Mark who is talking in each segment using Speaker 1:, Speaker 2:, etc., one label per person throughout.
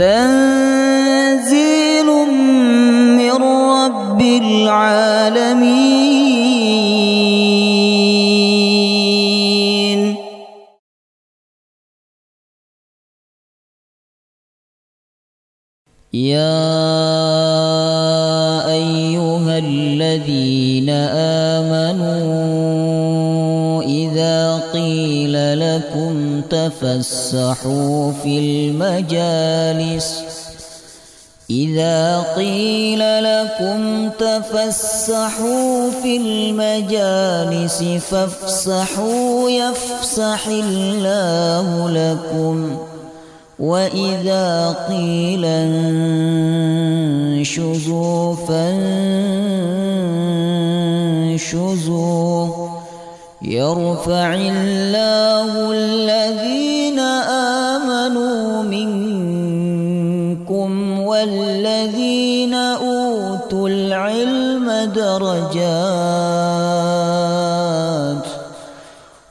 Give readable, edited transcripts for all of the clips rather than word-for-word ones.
Speaker 1: تنزيل من رب العالمين. يا أيها الذين آمنوا إذا قيل لكم تفسحوا في المجالس فافسحوا يفسح الله لكم وإذا قيل انشزوا فانشزوا يرفع الله الذين آمنوا منكم والذين أوتوا العلم درجات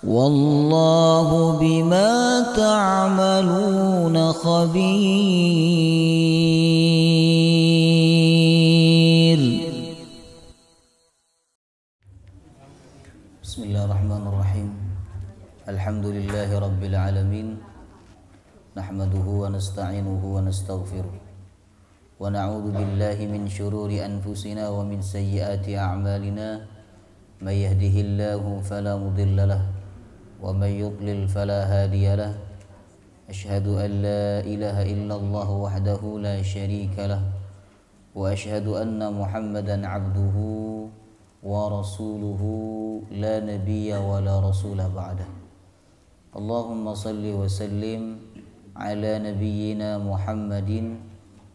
Speaker 1: والله بما تعملون خبير.
Speaker 2: بسم الله الرحمن الرحيم. الحمد لله رب العالمين نحمده ونستعينه ونستغفره ونعوذ بالله من شرور أنفسنا ومن سيئات أعمالنا من يهده الله فلا مضل له ومن يضلل فلا هادي له أشهد أن لا إله إلا الله وحده لا شريك له وأشهد أن محمدا عبده ورسوله لا نبي ولا رسول بعده. اللهم صل وسلم على نبينا محمد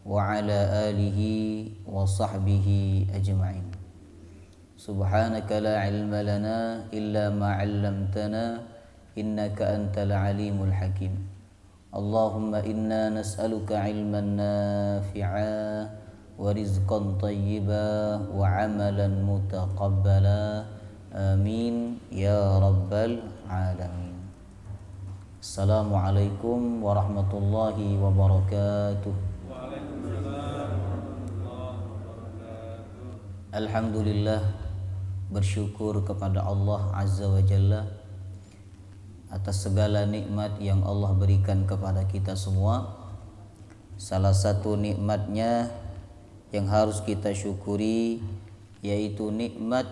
Speaker 2: وعلى آله وصحبه أجمعين. سبحانك لا علم لنا إلا ما علمتنا إنك أنت العليم الحكيم. اللهم إنا نسألك علما نافعا ورزقا طيبا وعملا متقبلا آمين يا رب العالمين. السلام عليكم ورحمة الله وبركاته. Alhamdulillah, bersyukur kepada Allah Azza wa Jalla atas segala nikmat yang Allah berikan kepada kita semua. Salah satu nikmatnya yang harus kita syukuri yaitu nikmat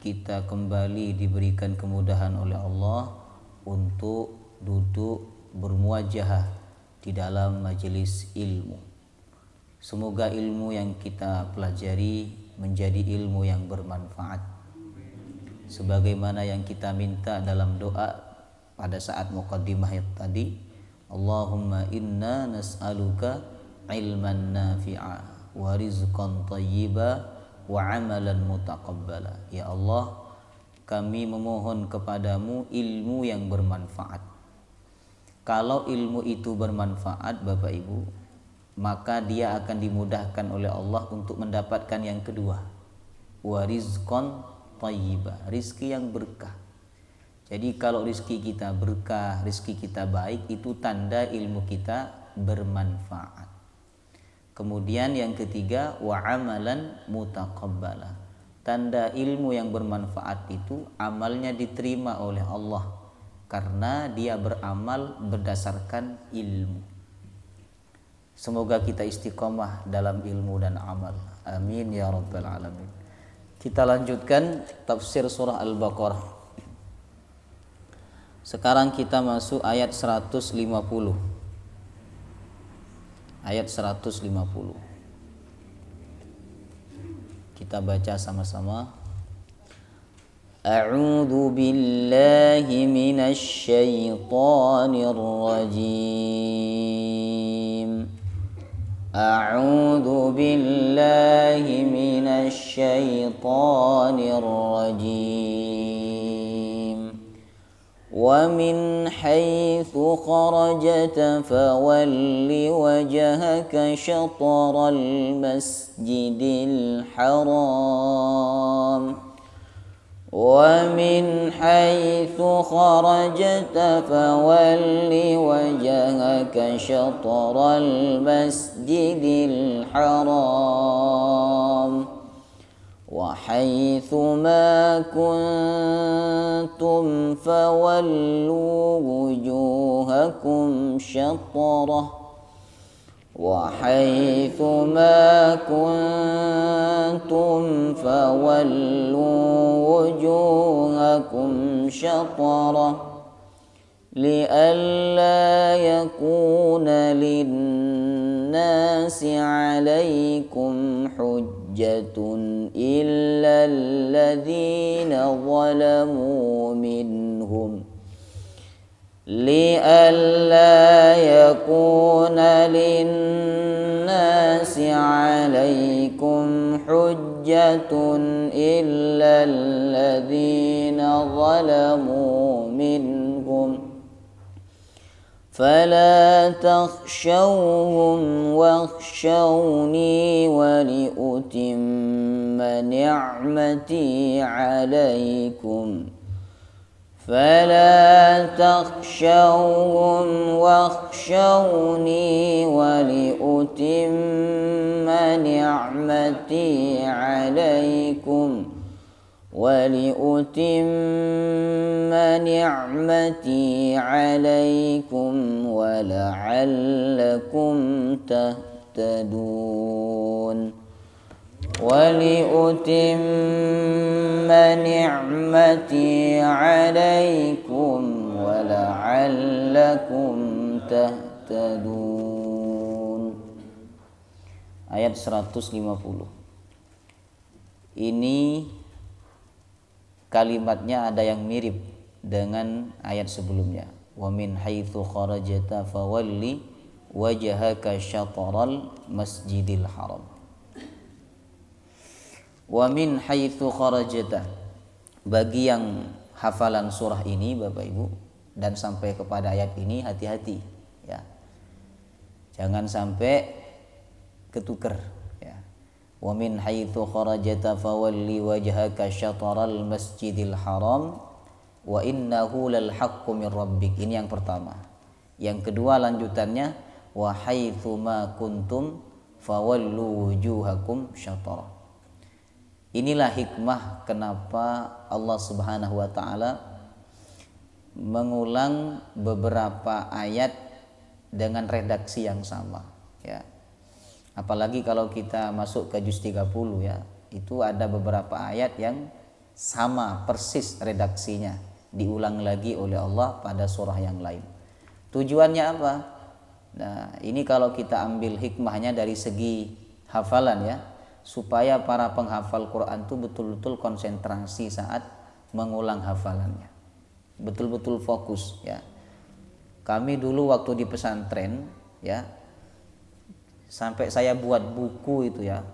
Speaker 2: kita kembali diberikan kemudahan oleh Allah untuk duduk bermuajahah di dalam majelis ilmu. Semoga ilmu yang kita pelajari menjadi ilmu yang bermanfaat sebagaimana yang kita minta dalam doa pada saat muqaddimah tadi. Allahumma inna nas'aluka ilman nafi'a wa rizqan thayyiba wa amalan mutaqabbala. Ya Allah, kami memohon kepadamu ilmu yang bermanfaat. Kalau ilmu itu bermanfaat Bapak Ibu, maka dia akan dimudahkan oleh Allah untuk mendapatkan yang kedua, wa rizqan thayyiba, rizki yang berkah. Jadi kalau rizki kita berkah, rizki kita baik, itu tanda ilmu kita bermanfaat. Kemudian yang ketiga, wa amalan mutaqabbala, tanda ilmu yang bermanfaat itu amalnya diterima oleh Allah karena dia beramal berdasarkan ilmu. Semoga kita istiqomah dalam ilmu dan amal. Amin ya rabbal alamin. Kita lanjutkan tafsir surah Al-Baqarah. Sekarang kita masuk ayat 150. Ayat 150. Kita baca sama-sama. A'udzu billahi minasy syaithanir rajim. أعوذ بالله من الشيطان الرجيم ومن حيث خرجت فول وجهك شطر المسجد الحرام ومن حيث خرجت فول وجهك شطر المسجد الحرام وحيث ما كنتم فولوا وجوهكم شطره وحيث ما كنتم فولوا وجوهكم شطره لئلا يكون للناس عليكم حجة إلا الذين ظلموا منهم لئلا يكون للناس عليكم حجة إلا الذين ظلموا منهم فلا تخشوهم واخشوني ولأتم نعمتي عليكم فلا تخشوهم واخشوني ولأتم نعمتي عليكم ولعلكم تهتدون ولأتم نعمتي عليكم ولعلكم تهتدون. Ayat 150. Ini kalimatnya ada yang mirip dengan ayat sebelumnya. Wa min haitsu kharajta fawalli wajhaka syatral masjidil haram. Wa min haitsu kharajta, bagi yang hafalan surah ini Bapak Ibu dan sampai kepada ayat ini hati-hati ya. Jangan sampai ketuker ya. Wa min haitsu kharajta fawalli wajhaka syatral masjidil haram wa innahu lal haqqu min rabbik. Ini yang pertama. Yang kedua lanjutannya wa haitsu ma kuntum fawallu wujuhakum syatara. Inilah hikmah kenapa Allah Subhanahu wa taala mengulang beberapa ayat dengan redaksi yang sama ya. Apalagi kalau kita masuk ke juz 30 ya, itu ada beberapa ayat yang sama persis redaksinya, diulang lagi oleh Allah pada surah yang lain. Tujuannya apa? Nah, ini kalau kita ambil hikmahnya dari segi hafalan ya, supaya para penghafal Quran itu betul-betul konsentrasi saat mengulang hafalannya, betul-betul fokus ya. Kami dulu waktu di pesantren ya, sampai saya buat buku itu ya,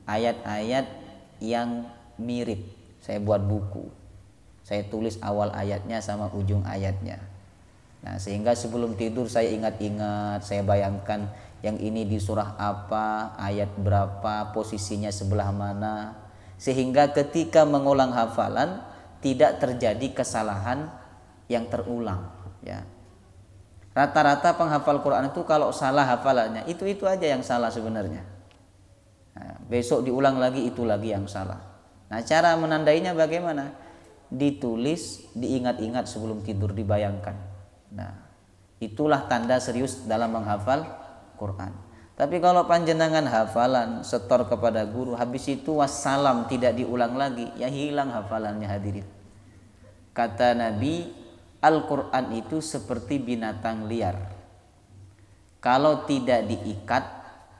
Speaker 2: ayat-ayat yang mirip saya buat buku, saya tulis awal ayatnya sama ujung ayatnya. Nah, sehingga sebelum tidur saya ingat-ingat, saya bayangkan yang ini di surah apa, ayat berapa, posisinya sebelah mana, sehingga ketika mengulang hafalan tidak terjadi kesalahan yang terulang ya. Rata-rata penghafal Quran itu kalau salah hafalannya itu aja yang salah sebenarnya. Nah, besok diulang lagi itu lagi yang salah. Nah, cara menandainya bagaimana? Ditulis, diingat-ingat sebelum tidur, dibayangkan. Nah, itulah tanda serius dalam menghafal Quran. Tapi kalau panjenengan hafalan setor kepada guru, habis itu wassalam, tidak diulang lagi, ya hilang hafalannya hadirin. Kata Nabi, Al-Quran itu seperti binatang liar. Kalau tidak diikat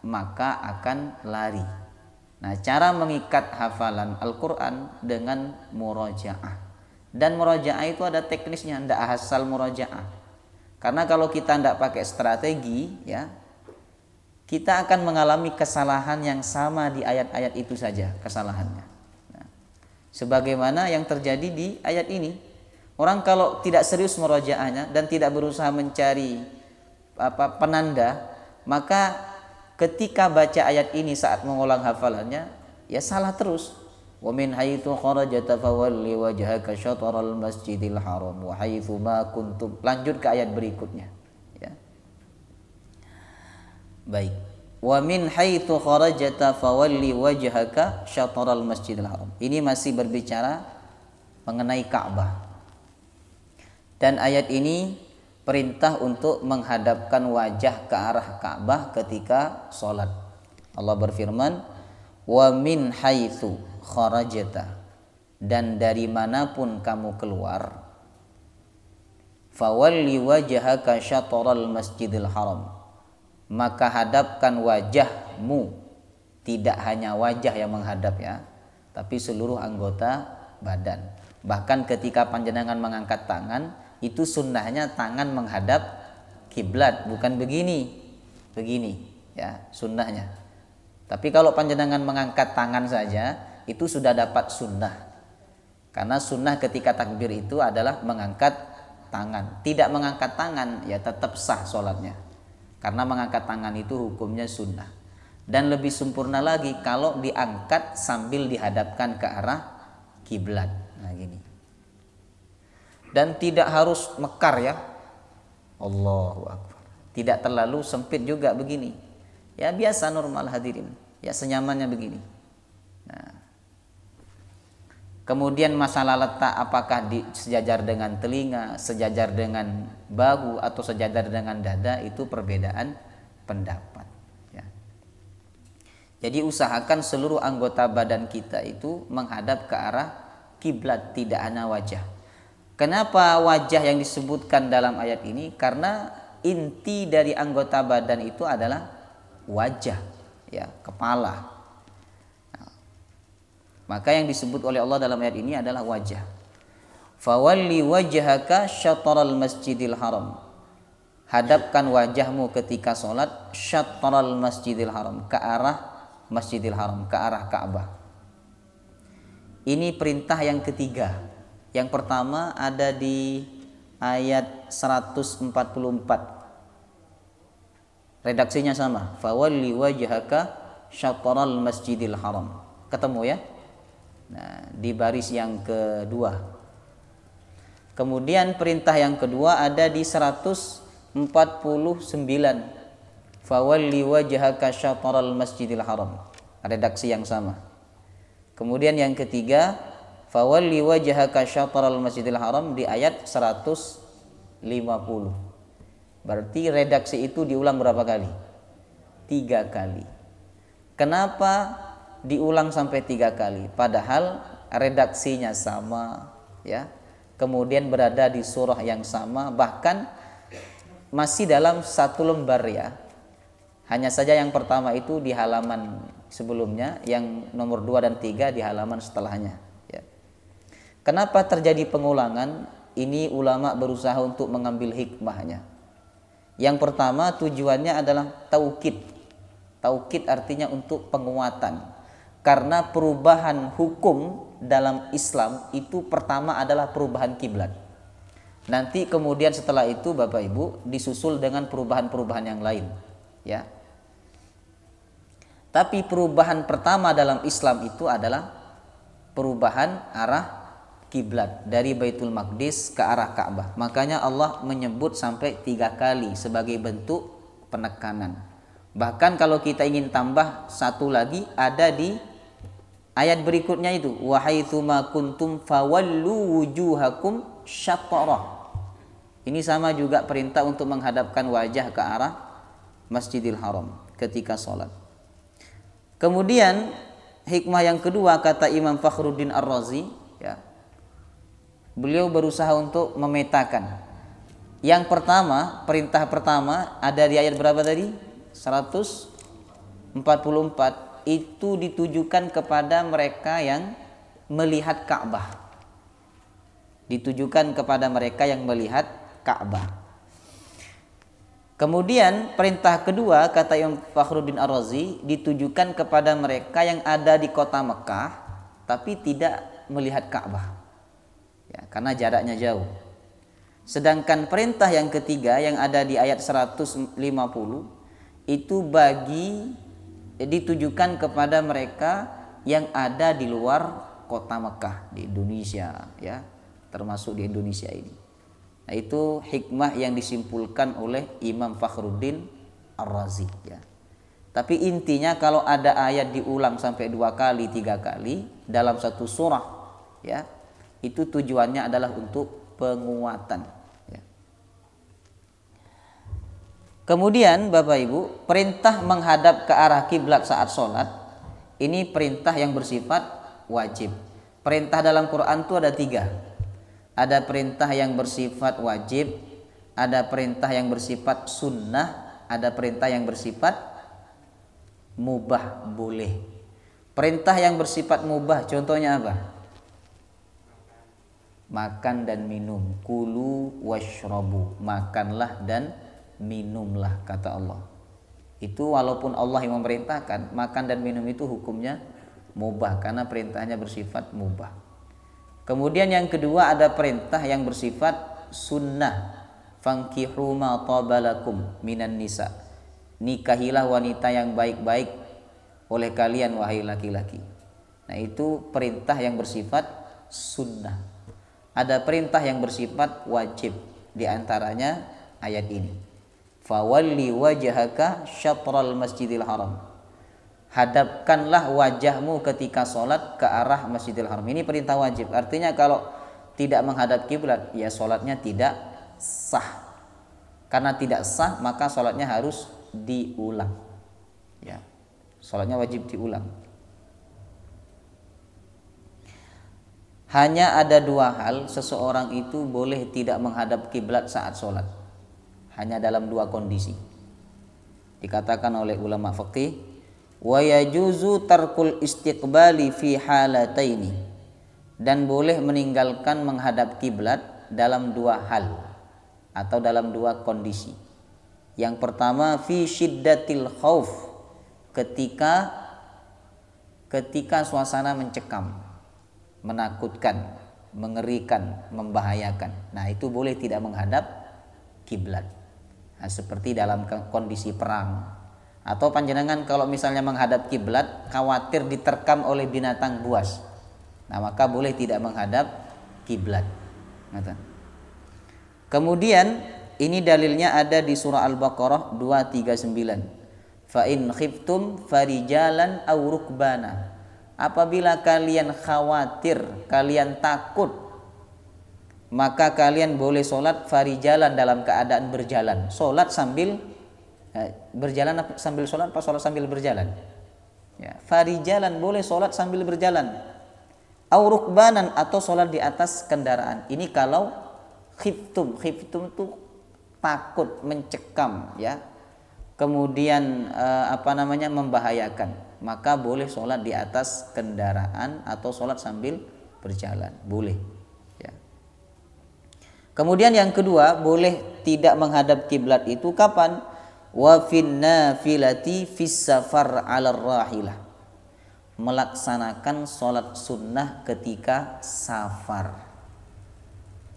Speaker 2: maka akan lari. Nah, cara mengikat hafalan Al-Quran dengan murajaah. Dan murajaah itu ada teknisnya, tidak asal murajaah. Karena kalau kita tidak pakai strategi ya, kita akan mengalami kesalahan yang sama di ayat-ayat itu saja kesalahannya. Nah, sebagaimana yang terjadi di ayat ini, orang kalau tidak serius murajaahnya dan tidak berusaha mencari penanda, maka ketika baca ayat ini saat mengulang hafalannya ya salah terus. Wa min haitsu kharajta fawalli wajhaka syatral masjidil haram wa haitsu ma kuntum. Lanjut ke ayat berikutnya, ya. Baik. Wa min haitsu kharajta fawalli wajhaka syatral masjidil haram. Ini masih berbicara mengenai Ka'bah. Dan ayat ini perintah untuk menghadapkan wajah ke arah Ka'bah ketika sholat. Allah berfirman, wa min haitsu kharajta, dan dari manapun kamu keluar, fawalli wajhaka syatral masjidil haram, maka hadapkan wajahmu. Tidak hanya wajah yang menghadap, ya, tapi seluruh anggota badan. Bahkan ketika panjenengan mengangkat tangan, itu sunnahnya tangan menghadap kiblat, bukan begini, ya, sunnahnya. Tapi kalau panjenengan mengangkat tangan saja, itu sudah dapat sunnah. Karena sunnah ketika takbir itu adalah mengangkat tangan. Tidak mengangkat tangan, ya tetap sah sholatnya. Karena mengangkat tangan itu hukumnya sunnah. Dan lebih sempurna lagi kalau diangkat sambil dihadapkan ke arah kiblat. Nah, gini. Dan tidak harus mekar, ya. Allahu Akbar. Tidak terlalu sempit juga begini. Ya biasa normal hadirin. Ya senyamannya begini. Nah. Kemudian masalah letak, apakah sejajar dengan telinga, sejajar dengan bahu, atau sejajar dengan dada, itu perbedaan pendapat, ya. Jadi usahakan seluruh anggota badan kita itu menghadap ke arah kiblat, tidak hanya wajah. Kenapa wajah yang disebutkan dalam ayat ini? Karena inti dari anggota badan itu adalah wajah, ya, kepala. Nah, maka yang disebut oleh Allah dalam ayat ini adalah wajah. Fawalli wajhaka syatral masjidil haram. Hadapkan wajahmu ketika sholat syatral masjidil haram, ke arah masjidil haram, ke arah Ka'bah. Ini perintah yang ketiga. Yang pertama ada di ayat 144. Redaksinya sama. Fawalli wajhaka syatral masjidil haram. Ketemu, ya? Nah, di baris yang kedua. Kemudian perintah yang kedua ada di 149. Fawalli wajhaka syatral masjidil haram. Redaksi yang sama. Kemudian yang ketiga, fawalli wajhaka syatral masjidil haram di ayat 150. Berarti redaksi itu diulang berapa kali? 3 kali. Kenapa diulang sampai 3 kali? Padahal redaksinya sama, ya. Kemudian berada di surah yang sama, bahkan masih dalam satu lembar, ya. Hanya saja yang pertama itu di halaman sebelumnya, yang nomor 2 dan 3 di halaman setelahnya, ya. Kenapa terjadi pengulangan? Ini ulama berusaha untuk mengambil hikmahnya. Yang pertama tujuannya adalah taukid. Taukid artinya untuk penguatan. Karena perubahan hukum dalam Islam itu pertama adalah perubahan kiblat. Nanti kemudian setelah itu Bapak Ibu disusul dengan perubahan-perubahan yang lain, ya. Tapi perubahan pertama dalam Islam itu adalah perubahan arah kiblat dari Baitul Maqdis ke arah Ka'bah. Makanya Allah menyebut sampai 3 kali sebagai bentuk penekanan. Bahkan kalau kita ingin tambah satu lagi, ada di ayat berikutnya itu, wa haitsu ma kuntum fawallu wujuhakum syatrah. Ini sama juga perintah untuk menghadapkan wajah ke arah Masjidil Haram ketika sholat. Kemudian hikmah yang kedua kata Imam Fakhruddin Ar-Razi, ya. Beliau berusaha untuk memetakan. Yang pertama, perintah pertama ada di ayat berapa tadi? 144. Itu ditujukan kepada mereka yang melihat Ka'bah. Ditujukan kepada mereka yang melihat Ka'bah. Kemudian perintah kedua kata Imam Fakhruddin Ar-Razi ditujukan kepada mereka yang ada di kota Mekah tapi tidak melihat Ka'bah, ya, karena jaraknya jauh. Sedangkan perintah yang ketiga yang ada di ayat 150 itu ditujukan kepada mereka yang ada di luar kota Mekah di Indonesia, ya, termasuk di Indonesia ini. Nah, itu hikmah yang disimpulkan oleh Imam Fakhruddin Ar-Razi, ya. Tapi intinya kalau ada ayat diulang sampai 2 kali, 3 kali dalam satu surah, ya, itu tujuannya adalah untuk penguatan, ya. Kemudian Bapak Ibu, perintah menghadap ke arah kiblat saat sholat ini perintah yang bersifat wajib. Perintah dalam Quran itu ada 3. Ada perintah yang bersifat wajib, ada perintah yang bersifat sunnah, ada perintah yang bersifat mubah, boleh. Perintah yang bersifat mubah contohnya apa? Makan dan minum. Kulu washrabu, makanlah dan minumlah, kata Allah. Itu walaupun Allah yang memerintahkan, makan dan minum itu hukumnya mubah karena perintahnya bersifat mubah. Kemudian yang kedua ada perintah yang bersifat sunnah. Fankihu ma tabalakum minan nisa. Nikahilah wanita yang baik-baik oleh kalian wahai laki-laki. Nah, itu perintah yang bersifat sunnah. Ada perintah yang bersifat wajib, di antaranya ayat ini. Fawalli wajhaka syatral masjidil haram. Hadapkanlah wajahmu ketika sholat ke arah Masjidil Haram. Ini perintah wajib. Artinya kalau tidak menghadap kiblat, ya sholatnya tidak sah. Karena tidak sah, maka sholatnya harus diulang, ya, sholatnya wajib diulang. Hanya ada 2 hal seseorang itu boleh tidak menghadap kiblat saat sholat, hanya dalam 2 kondisi. Dikatakan oleh ulama fiqih, wa yajuzu tarkul istiqbali fi halataini, dan boleh meninggalkan menghadap kiblat dalam 2 hal atau dalam 2 kondisi. Yang pertama fi syiddatil khauf, ketika suasana mencekam, menakutkan, mengerikan, membahayakan. Nah, itu boleh tidak menghadap kiblat. Nah, seperti dalam kondisi perang. Atau panjenengan kalau misalnya menghadap kiblat khawatir diterkam oleh binatang buas. Nah, maka boleh tidak menghadap kiblat. Kemudian ini dalilnya ada di surah Al-Baqarah 239. Fa in khiftum farijalan aw rukbana. Apabila kalian khawatir, kalian takut, maka kalian boleh sholat farijalan dalam keadaan berjalan. Sholat sambil berjalan sambil sholat, apa sholat sambil berjalan? Ya, farijalan boleh sholat sambil berjalan. Aw rukbanan, atau sholat di atas kendaraan. Ini kalau khiftum. Khiftum itu takut, mencekam, ya, kemudian membahayakan, maka boleh sholat di atas kendaraan atau sholat sambil berjalan, boleh, ya. Kemudian yang kedua, boleh tidak menghadap kiblat itu kapan? Wa fin nafilati fis safar 'ala rahilah, melaksanakan sholat sunnah ketika safar.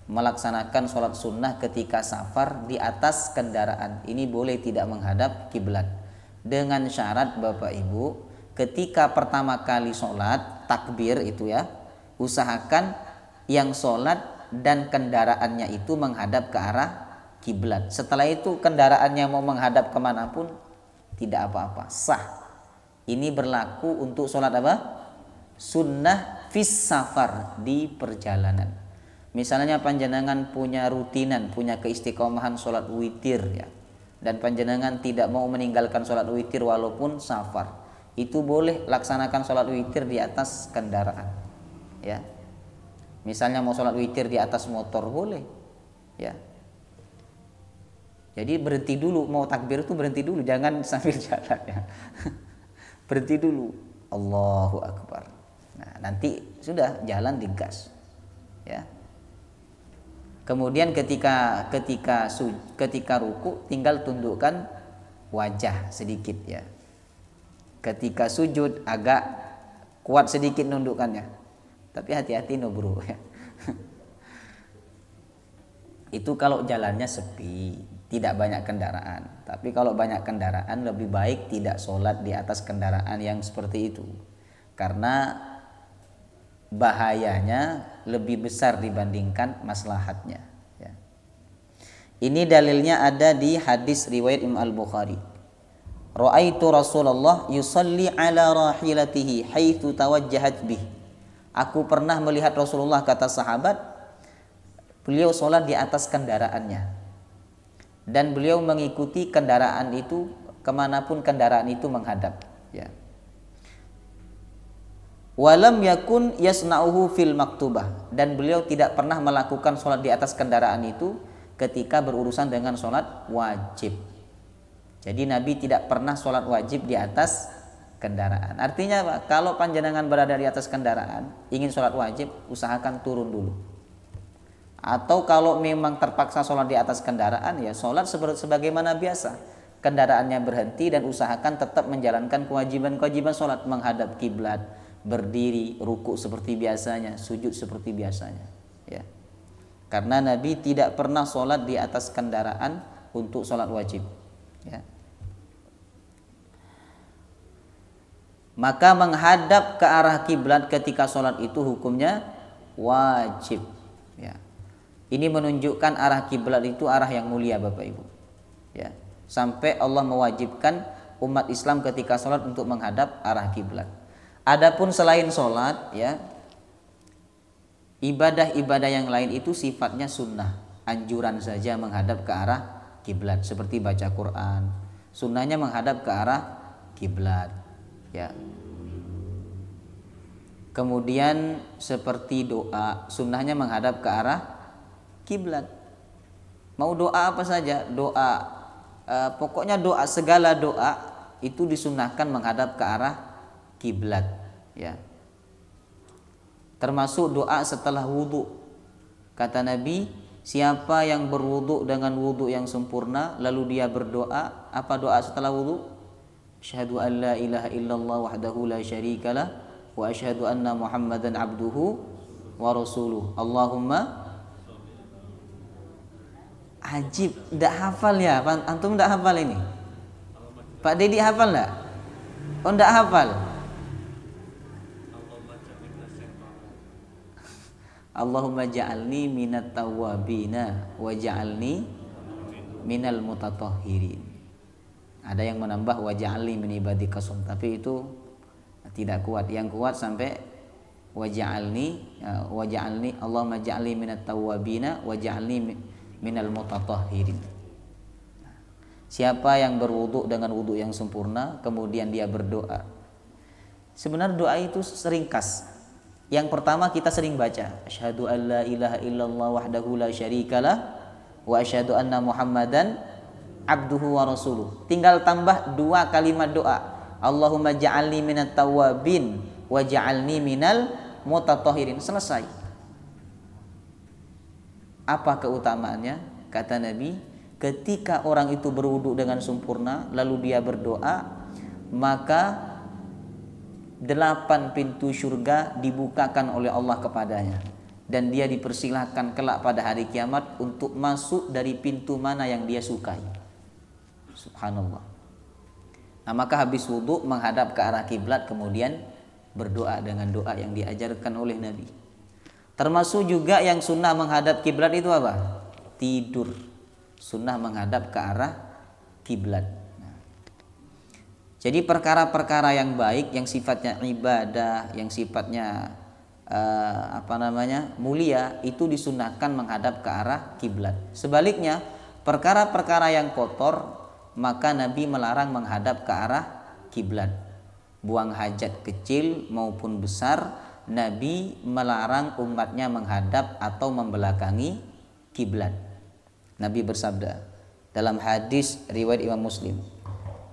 Speaker 2: Melaksanakan sholat sunnah ketika safar di atas kendaraan, ini boleh tidak menghadap kiblat, dengan syarat Bapak Ibu, ketika pertama kali sholat takbir itu, ya, usahakan yang sholat dan kendaraannya itu menghadap ke arah kiblat. Setelah itu kendaraannya mau menghadap kemanapun tidak apa-apa, sah. Ini berlaku untuk sholat apa? Sunnah fis safar, di perjalanan. Misalnya panjenengan punya rutinan, punya keistiqomahan sholat witir, ya, dan panjenengan tidak mau meninggalkan sholat witir walaupun safar, itu boleh laksanakan sholat witir di atas kendaraan, ya. Misalnya mau sholat witir di atas motor boleh, ya. Jadi berhenti dulu, mau takbir itu berhenti dulu, jangan sambil jalan, ya. Berhenti dulu, Allahu Akbar. Nah, nanti sudah jalan digas, ya. Kemudian ketika ruku tinggal tundukkan wajah sedikit, ya. Ketika sujud agak kuat sedikit nundukkannya. Tapi hati-hati no bro, ya. Itu kalau jalannya sepi, tidak banyak kendaraan. Tapi kalau banyak kendaraan lebih baik tidak sholat di atas kendaraan yang seperti itu. Karena bahayanya lebih besar dibandingkan maslahatnya. Ya. Ini dalilnya ada di hadis riwayat Imam Al-Bukhari. Ra'aitu Rasulullah yusalli ala rahilatihi haitsu tawajjahat bih. Aku pernah melihat Rasulullah, kata sahabat, beliau sholat di atas kendaraannya. Dan beliau mengikuti kendaraan itu kemanapun kendaraan itu menghadap. Ya. Walam yakun yasna'uhu fil maktubah. Dan beliau tidak pernah melakukan sholat di atas kendaraan itu ketika berurusan dengan sholat wajib. Jadi Nabi tidak pernah sholat wajib di atas kendaraan. Artinya apa? Kalau panjenengan berada di atas kendaraan, ingin sholat wajib, usahakan turun dulu. Atau kalau memang terpaksa sholat di atas kendaraan, ya sholat sebagaimana biasa. Kendaraannya berhenti dan usahakan tetap menjalankan kewajiban-kewajiban sholat, menghadap kiblat, berdiri, ruku seperti biasanya, sujud seperti biasanya. Ya. Karena Nabi tidak pernah sholat di atas kendaraan untuk sholat wajib. Ya. Maka menghadap ke arah kiblat ketika sholat itu hukumnya wajib. Ya. Ini menunjukkan arah kiblat itu arah yang mulia, Bapak Ibu. Ya. Sampai Allah mewajibkan umat Islam ketika sholat untuk menghadap arah kiblat. Adapun selain sholat, ya, ibadah-ibadah yang lain itu sifatnya sunnah, anjuran saja menghadap ke arah kiblat, seperti baca Quran. Sunnahnya menghadap ke arah kiblat. Ya. Kemudian seperti doa, sunnahnya menghadap ke arah kiblat. Mau doa apa saja, doa, pokoknya doa, segala doa itu disunnahkan menghadap ke arah kiblat. Ya. Termasuk doa setelah wudhu. Kata Nabi, siapa yang berwudhu dengan wudhu yang sempurna lalu dia berdoa, apa doa setelah wudhu? Asyhadu an la ilaha illallah wahdahu la syarikalah wa asyhadu anna Muhammadan abduhu wa rasuluh. Allahumma, ajib, enggak hafal ya? Antum enggak hafal ini? Pak Dedi hafal enggak? Oh, enggak hafal. Allahumma ja'alni minat tawwabina wa ja'alni minal mutatahhirin. Ada yang menambah waja'alni min ibadika shum, tapi itu tidak kuat. Yang kuat sampai waja'alni Allahumma ja'alni minat tawwabina wa ja'alni minal mutatahhirin. Siapa yang berwudu dengan wudu yang sempurna kemudian dia berdoa. Sebenarnya doa itu seringkas. Yang pertama kita sering baca, asyhadu an la ilaha illallah wahdahu la syarikalah wa asyhadu anna Muhammadan abduhu wa rasuluh. Tinggal tambah 2 kalimat doa. Allahumma ja'alni minat tawwabin wa ja'alni minal mutatahhirin. Selesai. Apa keutamaannya? Kata Nabi, ketika orang itu berwudu dengan sempurna lalu dia berdoa, maka 8 pintu surga dibukakan oleh Allah kepadanya. Dan dia dipersilahkan kelak pada hari kiamat untuk masuk dari pintu mana yang dia sukai. Subhanallah. Nah, maka habis wudu menghadap ke arah kiblat kemudian berdoa dengan doa yang diajarkan oleh Nabi. Termasuk juga yang sunnah menghadap kiblat itu apa? Tidur. Sunnah menghadap ke arah kiblat. Nah. Jadi perkara-perkara yang baik, yang sifatnya ibadah, yang sifatnya mulia, itu disunnahkan menghadap ke arah kiblat. Sebaliknya, perkara-perkara yang kotor maka Nabi melarang menghadap ke arah kiblat. Buang hajat kecil maupun besar, Nabi melarang umatnya menghadap atau membelakangi kiblat. Nabi bersabda dalam hadis riwayat Imam Muslim,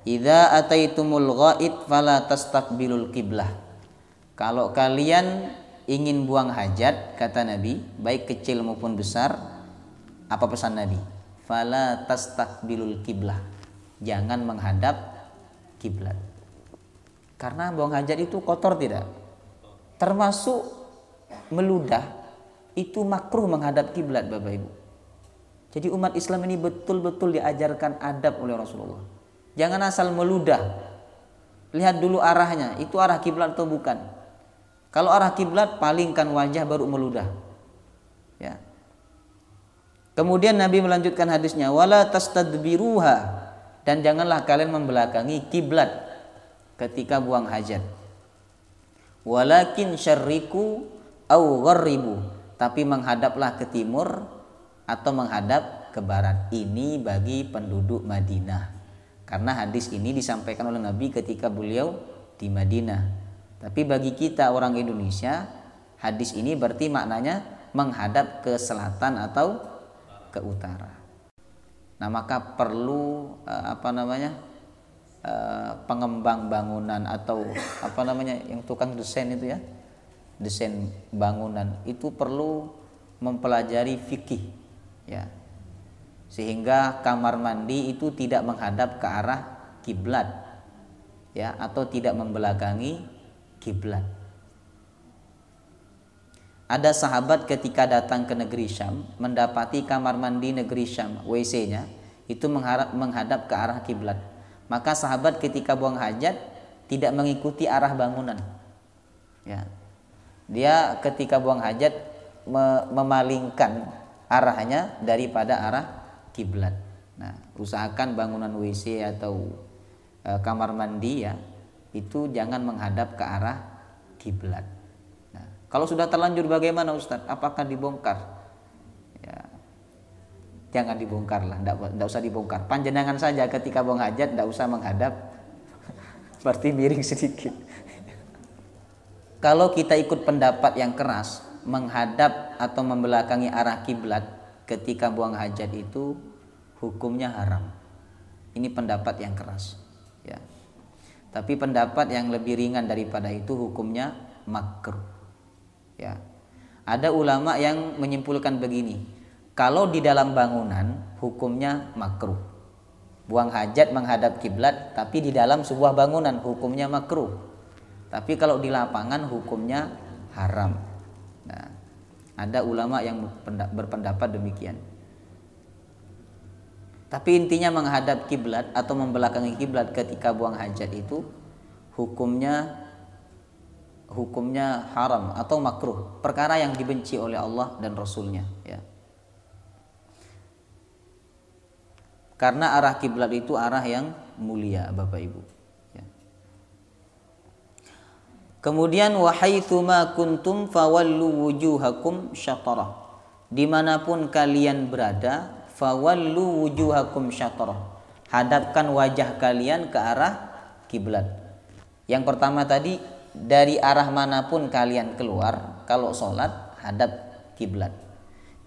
Speaker 2: "Idza ataitumul ghaid fala tastaqbilul qiblah." Kalau kalian ingin buang hajat, kata Nabi, baik kecil maupun besar, apa pesan Nabi? Fala tastaqbilul qiblah. Jangan menghadap kiblat. Karena buang hajat itu kotor tidak? Termasuk meludah itu makruh menghadap kiblat, Bapak Ibu. Jadi umat Islam ini betul-betul diajarkan adab oleh Rasulullah. Jangan asal meludah. Lihat dulu arahnya, itu arah kiblat atau bukan. Kalau arah kiblat, palingkan wajah baru meludah. Ya. Kemudian Nabi melanjutkan hadisnya, wala tastadbiruha, dan janganlah kalian membelakangi kiblat ketika buang hajat. Walakin syarriku au gharribu, tapi menghadaplah ke timur atau menghadap ke barat. Ini bagi penduduk Madinah. Karena hadis ini disampaikan oleh Nabi ketika beliau di Madinah. Tapi bagi kita orang Indonesia, hadis ini berarti maknanya menghadap ke selatan atau ke utara. Nah, maka perlu pengembang bangunan atau yang tukang desain itu ya, desain bangunan itu perlu mempelajari fikih ya, sehingga kamar mandi itu tidak menghadap ke arah kiblat ya, atau tidak membelakangi kiblat. Ada sahabat ketika datang ke negeri Syam, mendapati kamar mandi negeri Syam, WC-nya itu menghadap ke arah kiblat. Maka sahabat ketika buang hajat tidak mengikuti arah bangunan. Ya. Dia ketika buang hajat memalingkan arahnya daripada arah kiblat. Nah, usahakan bangunan WC atau kamar mandi ya, itu jangan menghadap ke arah kiblat. Nah, kalau sudah terlanjur bagaimana Ustadz? Apakah dibongkar? Ya, jangan dibongkar lah, tidak usah dibongkar. Panjenengan saja ketika buang hajat tidak usah menghadap, berarti miring sedikit. Kalau kita ikut pendapat yang keras, menghadap atau membelakangi arah kiblat ketika buang hajat itu hukumnya haram. Ini pendapat yang keras. Ya. Tapi pendapat yang lebih ringan daripada itu hukumnya makruh. Ya. Ada ulama yang menyimpulkan begini, kalau di dalam bangunan hukumnya makruh. Buang hajat menghadap kiblat, tapi di dalam sebuah bangunan hukumnya makruh. Tapi kalau di lapangan hukumnya haram. Nah, ada ulama yang berpendapat demikian. Tapi intinya menghadap kiblat atau membelakangi kiblat ketika buang hajat itu hukumnya haram atau makruh, perkara yang dibenci oleh Allah dan Rasulnya ya. Karena arah kiblat itu arah yang mulia Bapak Ibu ya. Kemudian wa haitsuma kuntum fawallu wujuhakum syatrah, dimanapun kalian berada, fawallu wujuhakum syatrah, hadapkan wajah kalian ke arah kiblat. Yang pertama tadi, dari arah manapun kalian keluar kalau sholat, hadap kiblat.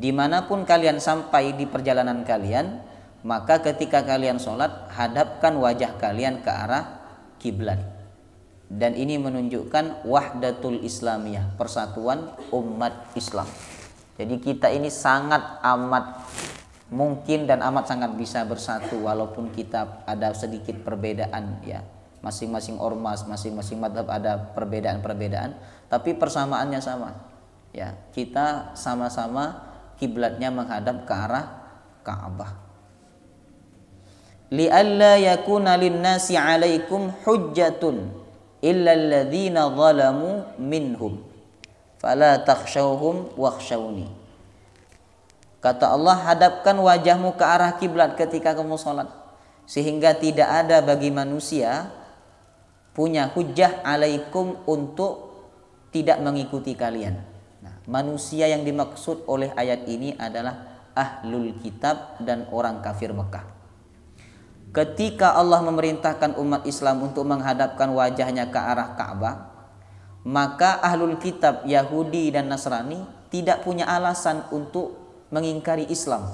Speaker 2: Dimanapun kalian sampai di perjalanan kalian, maka ketika kalian sholat, hadapkan wajah kalian ke arah kiblat. Dan ini menunjukkan wahdatul islamiyah, persatuan umat Islam. Jadi kita ini sangat amat mungkin dan amat sangat bisa bersatu walaupun kita ada sedikit perbedaan ya. Masing-masing ormas, masing-masing madhab ada perbedaan-perbedaan, tapi persamaannya sama. Ya, kita sama-sama kiblatnya menghadap ke arah Ka'bah. Li'alla yakuna lin-nasi 'alaikum hujjatun illa alladhina zalamu minhum fala takhshawhum wakhshawni. Kata Allah, hadapkan wajahmu ke arah kiblat ketika kamu sholat, sehingga tidak ada bagi manusia punya hujjah alaikum untuk tidak mengikuti kalian. Nah, manusia yang dimaksud oleh ayat ini adalah ahlul kitab dan orang kafir Mekah. Ketika Allah memerintahkan umat Islam untuk menghadapkan wajahnya ke arah Ka'bah, maka ahlul kitab Yahudi dan Nasrani tidak punya alasan untuk mengingkari Islam.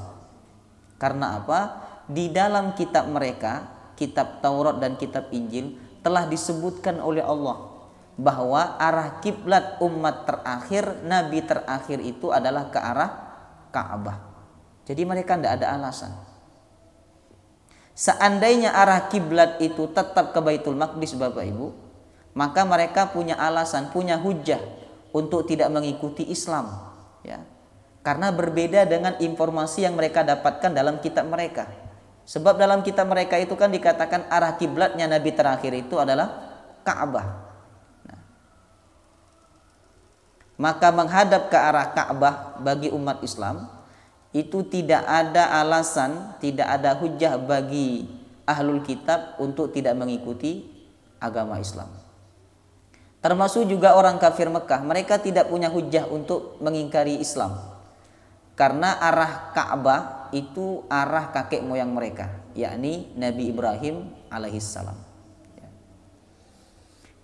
Speaker 2: Karena apa? Di dalam kitab mereka, kitab Taurat dan kitab Injil, telah disebutkan oleh Allah bahwa arah kiblat umat terakhir, nabi terakhir itu adalah ke arah Ka'bah. Jadi mereka tidak ada alasan. Seandainya arah kiblat itu tetap ke Baitul Maqdis Bapak Ibu, maka mereka punya alasan, punya hujjah untuk tidak mengikuti Islam ya. Karena berbeda dengan informasi yang mereka dapatkan dalam kitab mereka. Sebab dalam kitab mereka itu kan dikatakan arah kiblatnya nabi terakhir itu adalah Ka'bah. Nah, maka menghadap ke arah Ka'bah bagi umat Islam itu tidak ada alasan, tidak ada hujah bagi ahlul kitab untuk tidak mengikuti agama Islam. Termasuk juga orang kafir Mekah, mereka tidak punya hujah untuk mengingkari Islam. Karena arah Ka'bah itu arah kakek moyang mereka, yakni Nabi Ibrahim alaihissalam.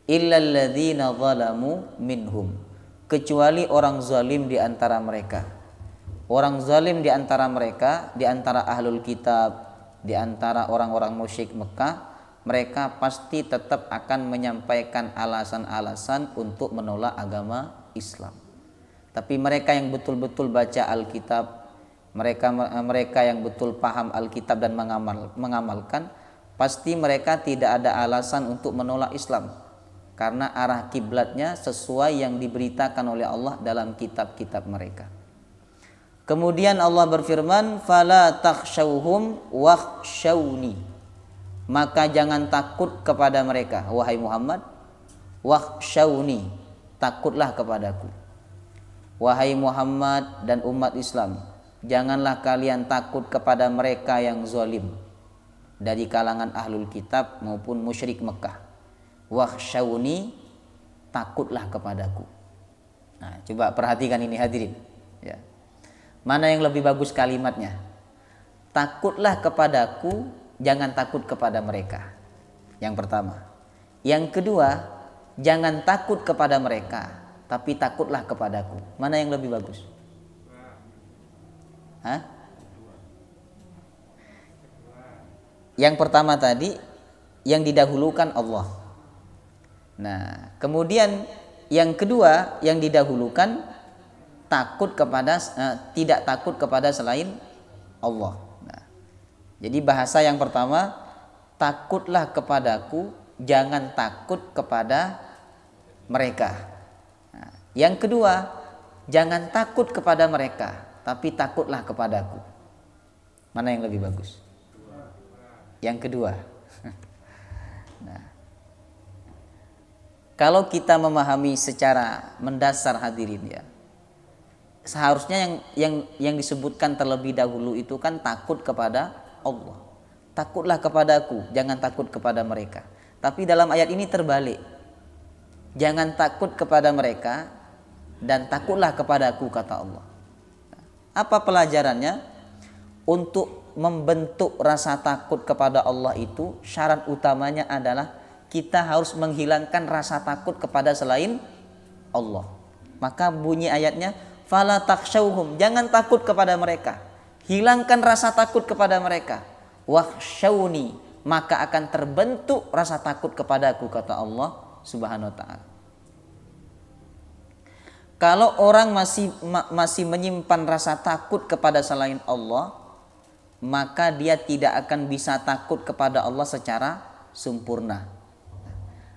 Speaker 2: Illal ladzina zalamu minhum, kecuali orang zalim di antara mereka. Orang zalim di antara mereka, di antara ahlul kitab, di antara orang-orang musyrik Mekah, mereka pasti tetap akan menyampaikan alasan-alasan untuk menolak agama Islam. Tapi mereka yang betul-betul baca Alkitab, mereka yang betul paham Alkitab dan mengamalkan, pasti mereka tidak ada alasan untuk menolak Islam, karena arah kiblatnya sesuai yang diberitakan oleh Allah dalam kitab-kitab mereka. Kemudian Allah berfirman, fala takhshawhum wakhshawni, maka jangan takut kepada mereka wahai Muhammad, wakhshawni, takutlah kepadaku. Wahai Muhammad dan umat Islam, janganlah kalian takut kepada mereka yang zalim dari kalangan ahlul kitab maupun musyrik Mekah. Wakhshawni, takutlah kepadaku. Nah, coba perhatikan ini hadirin, ya. Mana yang lebih bagus kalimatnya? Takutlah kepadaku, jangan takut kepada mereka. Yang pertama. Yang kedua, jangan takut kepada mereka, tapi takutlah kepadaku. Mana yang lebih bagus? Hah? Yang pertama tadi, yang didahulukan Allah. Nah, kemudian yang kedua yang didahulukan tidak takut kepada selain Allah. Nah, jadi bahasa yang pertama, takutlah kepadaku, jangan takut kepada mereka. Nah, yang kedua, jangan takut kepada mereka, tapi takutlah kepadaku. Mana yang lebih bagus? Yang kedua. Nah, kalau kita memahami secara mendasar hadirin, ya, seharusnya yang disebutkan terlebih dahulu itu kan takut kepada Allah. Takutlah kepadaku, jangan takut kepada mereka. Tapi dalam ayat ini terbalik. Jangan takut kepada mereka dan takutlah kepadaku, kata Allah. Apa pelajarannya? Untuk membentuk rasa takut kepada Allah itu syarat utamanya adalah kita harus menghilangkan rasa takut kepada selain Allah. Maka bunyi ayatnya, fala takhshawhum, jangan takut kepada mereka, hilangkan rasa takut kepada mereka. Wakhshawni, maka akan terbentuk rasa takut kepadaku, kata Allah Subhanahu wa ta'ala. Kalau orang masih menyimpan rasa takut kepada selain Allah, maka dia tidak akan bisa takut kepada Allah secara sempurna.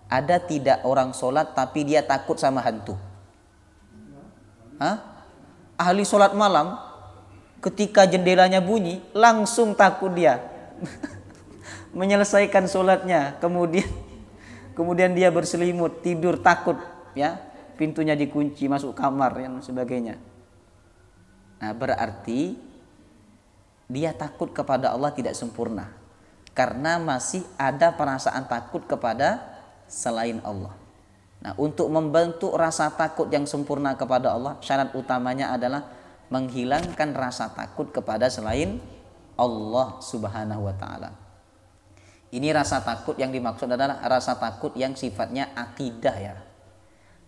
Speaker 2: Ada tidak orang sholat tapi dia takut sama hantu? Hah? Ahli sholat malam, ketika jendelanya bunyi langsung takut dia menyelesaikan sholatnya, kemudian dia berselimut tidur takut, ya, pintunya dikunci, masuk kamar dan sebagainya. Nah, berarti dia takut kepada Allah tidak sempurna, karena masih ada perasaan takut kepada selain Allah. Nah, untuk membentuk rasa takut yang sempurna kepada Allah, syarat utamanya adalah menghilangkan rasa takut kepada selain Allah Subhanahu wa ta'ala. Ini rasa takut yang dimaksud adalah rasa takut yang sifatnya akidah, ya.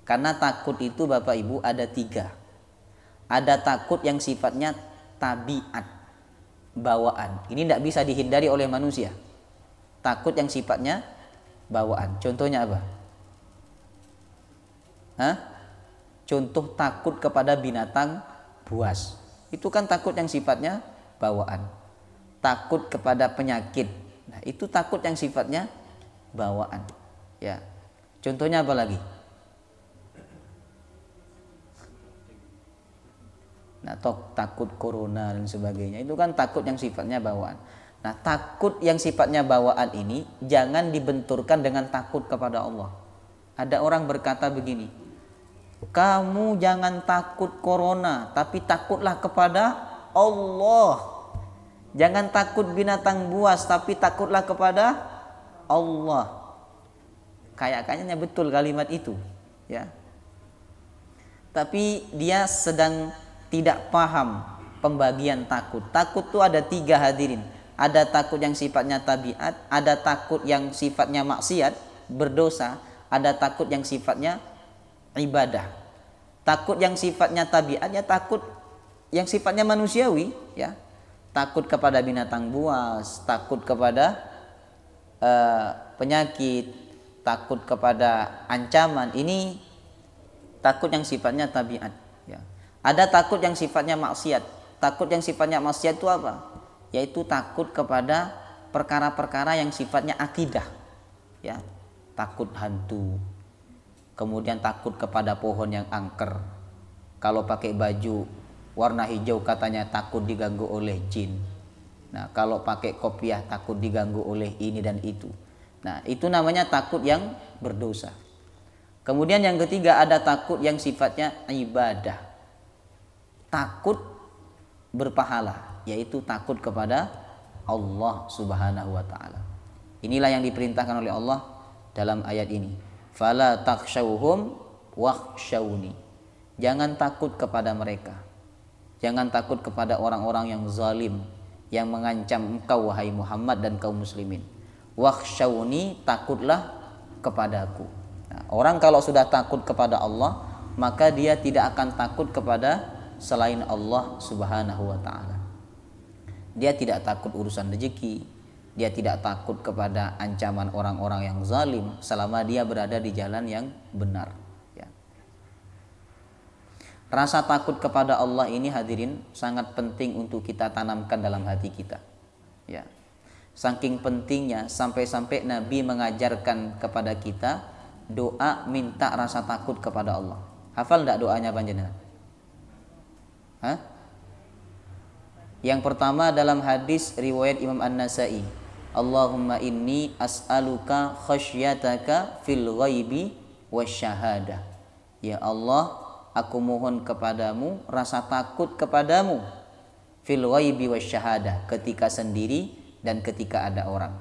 Speaker 2: Karena takut itu Bapak Ibu ada 3. Ada takut yang sifatnya tabiat, bawaan. Ini tidak bisa dihindari oleh manusia. Takut yang sifatnya bawaan. Contohnya apa? Contoh takut kepada binatang buas. Itu kan takut yang sifatnya bawaan. Takut kepada penyakit. Nah, itu takut yang sifatnya bawaan. Ya. Contohnya apa lagi? Nah, takut corona dan sebagainya. Itu kan takut yang sifatnya bawaan. Nah, takut yang sifatnya bawaan ini jangan dibenturkan dengan takut kepada Allah. Ada orang berkata begini, Kamu jangan takut corona, tapi takutlah kepada Allah. Jangan takut binatang buas, tapi takutlah kepada Allah. Kayaknya betul kalimat itu, ya. Tapi dia sedang tidak paham pembagian takut. Takut itu ada 3 hadirin. Ada takut yang sifatnya tabiat, ada takut yang sifatnya maksiat, berdosa, ada takut yang sifatnya ibadah. Takut yang sifatnya tabiat ya takut yang sifatnya manusiawi, ya. Takut kepada binatang buas, takut kepada penyakit, takut kepada ancaman. Ini takut yang sifatnya tabiat, ya. Ada takut yang sifatnya maksiat. Takut yang sifatnya maksiat itu apa? Yaitu takut kepada perkara-perkara yang sifatnya akidah, ya. Takut hantu, kemudian takut kepada pohon yang angker. Kalau pakai baju warna hijau katanya takut diganggu oleh jin. Nah, kalau pakai kopiah takut diganggu oleh ini dan itu. Nah, itu namanya takut yang berdosa. Kemudian yang ketiga ada takut yang sifatnya ibadah. Takut berpahala, yaitu takut kepada Allah Subhanahu wa taala. Inilah yang diperintahkan oleh Allah dalam ayat ini. Fala takhshawhum wakhshawni. Jangan takut kepada mereka. Jangan takut kepada orang-orang yang zalim, yang mengancam engkau wahai Muhammad dan kaum muslimin. Wakhshawni, takutlah kepadaku. Nah, orang kalau sudah takut kepada Allah, maka dia tidak akan takut kepada selain Allah Subhanahu wa taala. Dia tidak takut urusan rezeki, dia tidak takut kepada ancaman orang-orang yang zalim selama dia berada di jalan yang benar, ya. Rasa takut kepada Allah ini hadirin sangat penting untuk kita tanamkan dalam hati kita, ya. Saking pentingnya sampai-sampai Nabi mengajarkan kepada kita doa minta rasa takut kepada Allah. Hafal enggak doanya panjenengan? Hah? Yang pertama dalam hadis riwayat Imam An-Nasa'i, Allahumma inni as'aluka khasyataka fil ghaibi wasyahadah. Ya Allah, aku mohon kepadamu rasa takut kepadamu fil ghaibi wasyahadah, ketika sendiri dan ketika ada orang.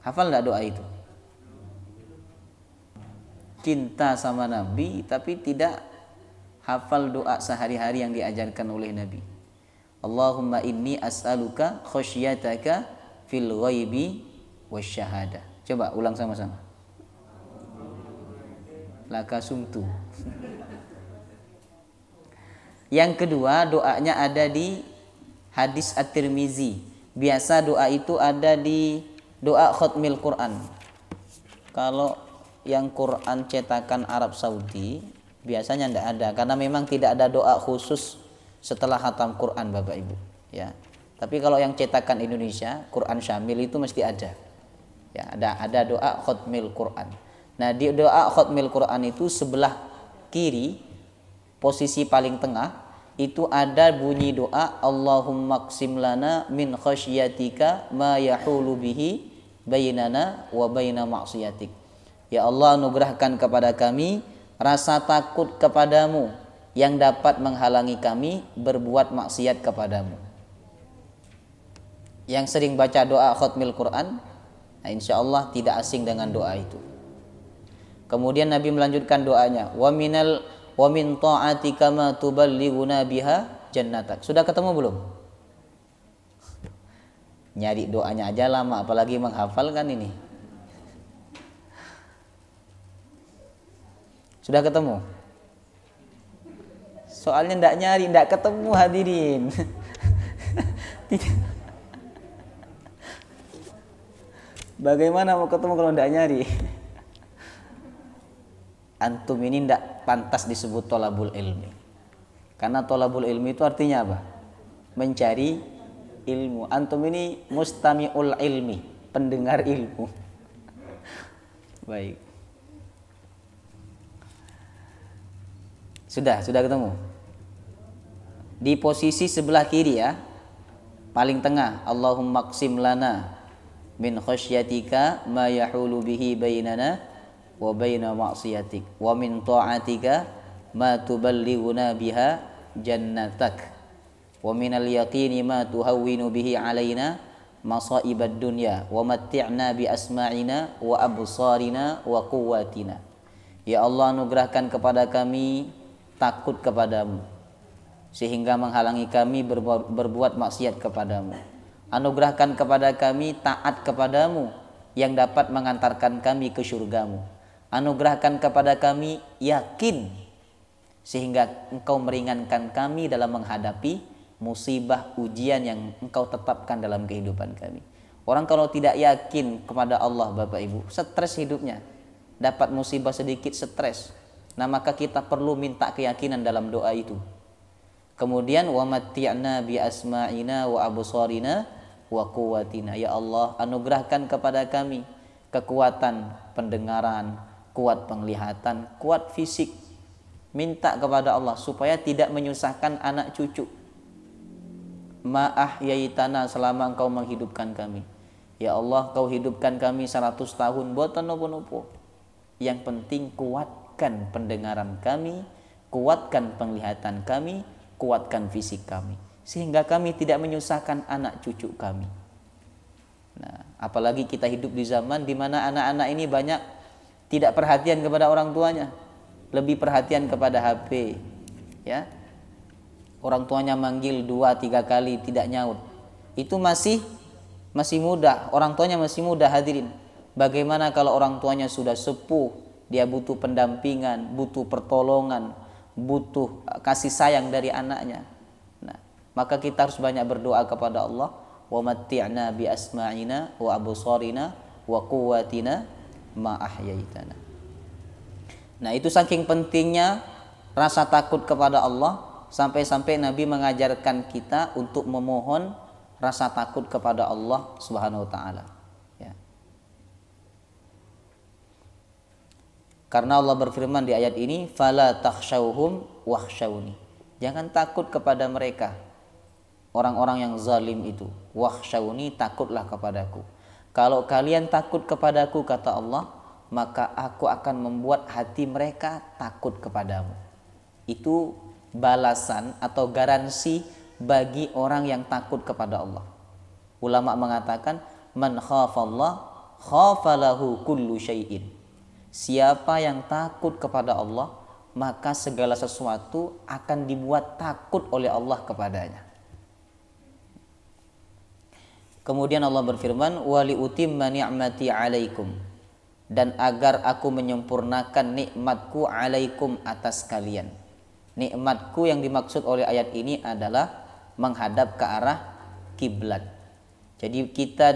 Speaker 2: Hafal enggak doa itu? Cinta sama Nabi tapi tidak hafal doa sehari-hari yang diajarkan oleh Nabi. Allahumma inni as'aluka khasyataka fil ghaibi wasyahadah. Coba ulang sama-sama. Laka sumtu. Yang kedua doanya ada di hadis At-Tirmizi. Biasa doa itu ada di doa khatmil Quran. Kalau yang Quran cetakan Arab Saudi biasanya tidak ada, karena memang tidak ada doa khusus setelah khatam Quran Bapak Ibu, ya. Tapi kalau yang cetakan Indonesia Quran Syamil itu mesti ada, ya. Ada doa khatmil Quran. Nah, di doa khatmil Quran itu sebelah kiri posisi paling tengah itu ada bunyi doa Allahumma qsim lana min khasyatika ma yahulu bihi bainana wa baina ma'siyatik. Ya Allah, anugerahkan kepada kami rasa takut kepadamu yang dapat menghalangi kami berbuat maksiat kepadamu. Yang sering baca doa khatmil Quran, nah insya Allah tidak asing dengan doa itu. Kemudian Nabi melanjutkan doanya, wa min ta'atika ma tuballighuna biha jannatak. Sudah ketemu belum? Nyari doanya aja lama, apalagi menghafalkan ini. Sudah ketemu? Soalnya ndak nyari, ndak ketemu hadirin. Bagaimana mau ketemu kalau ndak nyari? Antum ini ndak pantas disebut tolabul ilmi. Karena tolabul ilmi itu artinya apa? Mencari ilmu. Antum ini mustami'ul ilmi, pendengar ilmu. Baik. Sudah ketemu. Di posisi sebelah kiri ya. Paling tengah, Allahumma qsim lana min khasyatika ma yahulu bihi bainana wa baina ma'siyatik wa min ta'atika ma tuballighuna biha jannatak wa minal yaqini ma tuhawwinu bihi alaina masaibad dunya wa matti'na bi asma'ina wa absarina wa quwwatina. Ya Allah, anugerahkan kepada kami takut kepadamu sehingga menghalangi kami berbuat maksiat kepadamu. Anugerahkan kepada kami taat kepadamu yang dapat mengantarkan kami ke surgamu. Anugerahkan kepada kami yakin sehingga engkau meringankan kami dalam menghadapi musibah ujian yang engkau tetapkan dalam kehidupan kami. Orang kalau tidak yakin kepada Allah, Bapak Ibu, stres hidupnya. Dapat musibah sedikit stres. Nah, maka kita perlu minta keyakinan dalam doa itu. Kemudian wa matti'na bi asma'ina wa absarina wa quwwatina. Ya Allah, anugerahkan kepada kami kekuatan pendengaran, kuat penglihatan, kuat fisik. Minta kepada Allah supaya tidak menyusahkan anak cucu. Ma ahyaitana, selama engkau menghidupkan kami. Ya Allah, kau hidupkan kami 100 tahun boten nopo-nopo. Yang penting kuatkan pendengaran kami, kuatkan penglihatan kami, kuatkan fisik kami, sehingga kami tidak menyusahkan anak cucu kami. Nah, apalagi kita hidup di zaman di mana anak-anak ini banyak tidak perhatian kepada orang tuanya, lebih perhatian kepada HP. Ya, orang tuanya manggil 2-3 kali tidak nyaut. Itu masih muda, orang tuanya masih muda, hadirin. Bagaimana kalau orang tuanya sudah sepuh, dia butuh pendampingan, butuh pertolongan, butuh kasih sayang dari anaknya. Nah, maka kita harus banyak berdoa kepada Allah, wa matti'na bi asma'ina wa absarina wa quwwatina ma ahyaitana. Nah, itu saking pentingnya rasa takut kepada Allah, sampai-sampai Nabi mengajarkan kita untuk memohon rasa takut kepada Allah Subhanahu wa taala. Ya. Karena Allah berfirman di ayat ini, fala takhshawhum wakhshawni. Jangan takut kepada mereka, orang-orang yang zalim itu. Wakhshawni, takutlah kepadaku. Kalau kalian takut kepadaku, kata Allah, maka aku akan membuat hati mereka takut kepadamu. Itu balasan atau garansi bagi orang yang takut kepada Allah. Ulama mengatakan, man khafallah khafalahu kullu syai'in. Siapa yang takut kepada Allah, maka segala sesuatu akan dibuat takut oleh Allah kepadanya. Kemudian Allah berfirman, wali utimma ni'mati alaikum, dan agar aku menyempurnakan nikmatku alaikum atas kalian. Nikmatku yang dimaksud oleh ayat ini adalah menghadap ke arah kiblat. Jadi kita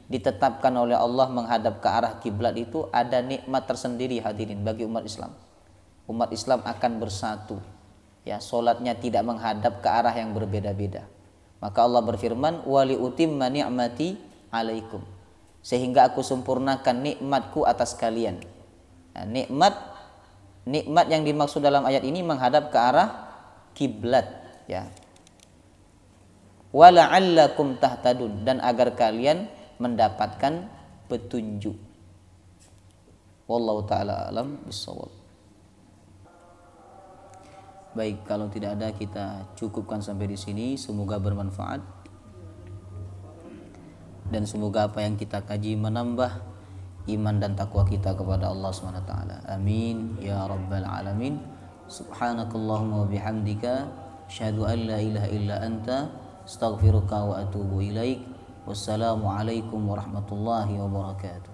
Speaker 2: ditetapkan oleh Allah menghadap ke arah kiblat itu ada nikmat tersendiri, hadirin, bagi umat Islam. Umat Islam akan bersatu. Ya, salatnya tidak menghadap ke arah yang berbeda-beda. Maka Allah berfirman, wali utimma ni'mati alaikum, sehingga aku sempurnakan nikmatku atas kalian. Nah, nikmat yang dimaksud dalam ayat ini menghadap ke arah kiblat, ya. Wala'allakum tahtadun, dan agar kalian mendapatkan petunjuk. Wallahu ta'ala alam bissawab. Baik, kalau tidak ada kita cukupkan sampai di sini. Semoga bermanfaat dan semoga apa yang kita kaji menambah iman dan takwa kita kepada Allah SWT. Amin ya rabbal alamin. Subhanakallahumma wa bihamdika asyhadu an la ilaha illa anta astaghfiruka wa atubu ilaik. Wassalamualaikum warahmatullahi wabarakatuh.